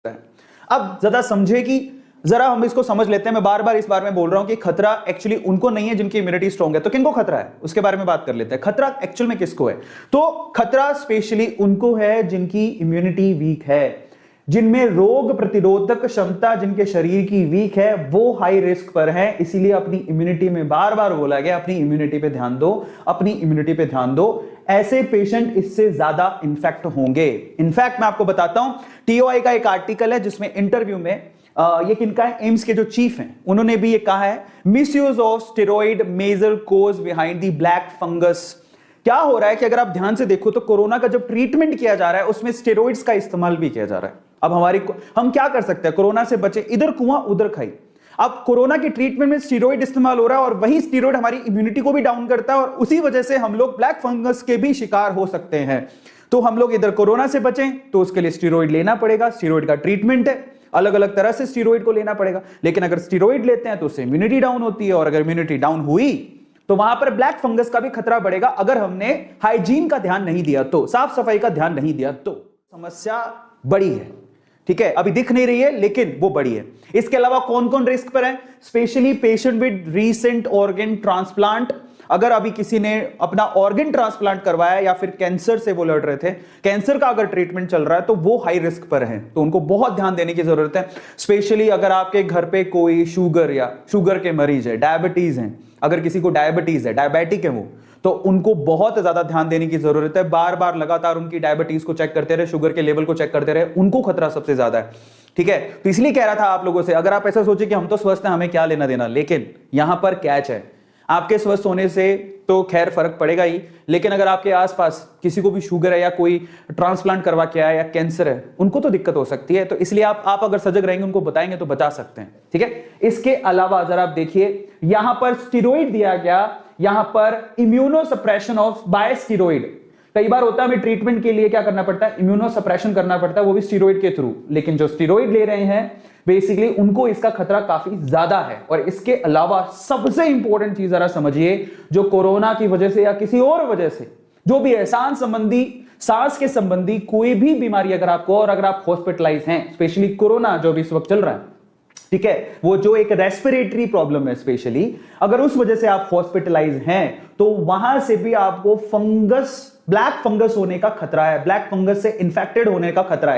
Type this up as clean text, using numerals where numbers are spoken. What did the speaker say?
है। अब ज्यादा समझे कि जरा हम इसको समझ लेते हैं। मैं बार बार इस बारे में बोल रहा हूं कि खतरा एक्चुअली उनको नहीं है जिनकी इम्यूनिटी स्ट्रांग है। तो किनको खतरा है उसके बारे में बात कर लेते हैं। खतरा एक्चुअल में किसको है? तो खतरा स्पेशली उनको है जिनकी इम्यूनिटी वीक है, जिनमें रोग प्रतिरोधक क्षमता जिनके शरीर की वीक है, वो हाई रिस्क पर है। इसीलिए अपनी इम्यूनिटी में बार बार बोला गया अपनी इम्यूनिटी पे ध्यान दो, अपनी इम्यूनिटी पे ध्यान दो। ऐसे पेशेंट इससे ज्यादा इन्फेक्ट होंगे। इनफैक्ट मैं आपको बताता हूं, टीओआई का एक आर्टिकल है जिसमें इंटरव्यू में ये किनका है, एम्स के जो चीफ हैं उन्होंने भी ये कहा है, misuse of steroid major cause behind the black fungus. क्या हो रहा है कि अगर आप ध्यान से देखो तो कोरोना का जब ट्रीटमेंट किया जा रहा है उसमें स्टेरॉइड्स का इस्तेमाल भी किया जा रहा है। अब हम क्या कर सकते हैं, कोरोना से बचे, इधर कुआं उधर खाई। अब कोरोना की ट्रीटमेंट में स्टेरॉइड इस्तेमाल हो रहा है और वही स्टेरॉइड हमारी इम्यूनिटी को भी डाउन करता है और उसी वजह से हम लोग ब्लैक फंगस के भी शिकार हो सकते हैं। तो हम लोग इधर कोरोना से बचें तो उसके लिए स्टेरॉइड लेना पड़ेगा, स्टेरॉइड का ट्रीटमेंट है, अलग अलग तरह से स्टेरॉइड को लेना पड़ेगा। लेकिन अगर स्टेरॉइड लेते हैं तो उससे इम्यूनिटी डाउन होती है और अगर इम्यूनिटी डाउन हुई तो वहां पर ब्लैक फंगस का भी खतरा बढ़ेगा अगर हमने हाइजीन का ध्यान नहीं दिया तो, साफ सफाई का ध्यान नहीं दिया तो। समस्या बड़ी है, ठीक है, अभी दिख नहीं रही है लेकिन वो बड़ी है। इसके अलावा कौन कौन रिस्क पर है? Specially patient with recent organ transplant. अगर अभी किसी ने अपना ऑर्गन ट्रांसप्लांट करवाया या फिर कैंसर से वो लड़ रहे थे, कैंसर का अगर ट्रीटमेंट चल रहा है तो वो हाई रिस्क पर है, तो उनको बहुत ध्यान देने की जरूरत है। स्पेशली अगर आपके घर पे कोई शुगर या शुगर के मरीज है, डायबिटीज है, अगर किसी को डायबिटीज है, डायबिटिक है वो, तो उनको बहुत ज्यादा ध्यान देने की जरूरत है। बार बार लगातार उनकी डायबिटीज को चेक करते रहे, शुगर के लेवल को चेक करते रहे, उनको खतरा सबसे ज्यादा है, ठीक है। तो इसलिए कह रहा था आप लोगों से, अगर आप ऐसा सोचे कि हम तो स्वस्थ हैं हमें क्या लेना देना, लेकिन यहां पर कैच है, आपके स्वस्थ होने से तो खैर फर्क पड़ेगा ही, लेकिन अगर आपके आसपास किसी को भी शुगर है या कोई ट्रांसप्लांट करवा के आया या कैंसर है, उनको तो दिक्कत हो सकती है। तो इसलिए आप अगर सजग रहेंगे, उनको बताएंगे तो बचा सकते हैं, ठीक है। इसके अलावा जरा आप देखिए, यहां पर स्टेरॉइड दिया गया, यहां पर immuno suppression of by steroid. कई बार होता है हमें ट्रीटमेंट के लिए क्या करना पड़ता है, इम्यूनो सप्रेशन करना पड़ता है, वो भी स्टेरॉइड के थ्रू। लेकिन जो स्टेरॉइड ले रहे हैं बेसिकली उनको इसका खतरा काफी ज्यादा है। और इसके अलावा सबसे इंपॉर्टेंट चीज जरा समझिए, जो कोरोना की वजह से या किसी और वजह से जो भी है, सांस के संबंधी कोई भी बीमारी अगर आपको, और अगर आप हॉस्पिटलाइज हैं, स्पेशली कोरोना जो भी इस वक्त चल रहा है, ठीक है, वो जो एक रेस्पिरेटरी प्रॉब्लम है स्पेशली, अगर उस वजह से आप हॉस्पिटलाइज हैं तो वहां से भी आपको फंगस, ब्लैक फंगस होने का खतरा है, ब्लैक फंगस से इंफेक्टेड होने का खतरा है।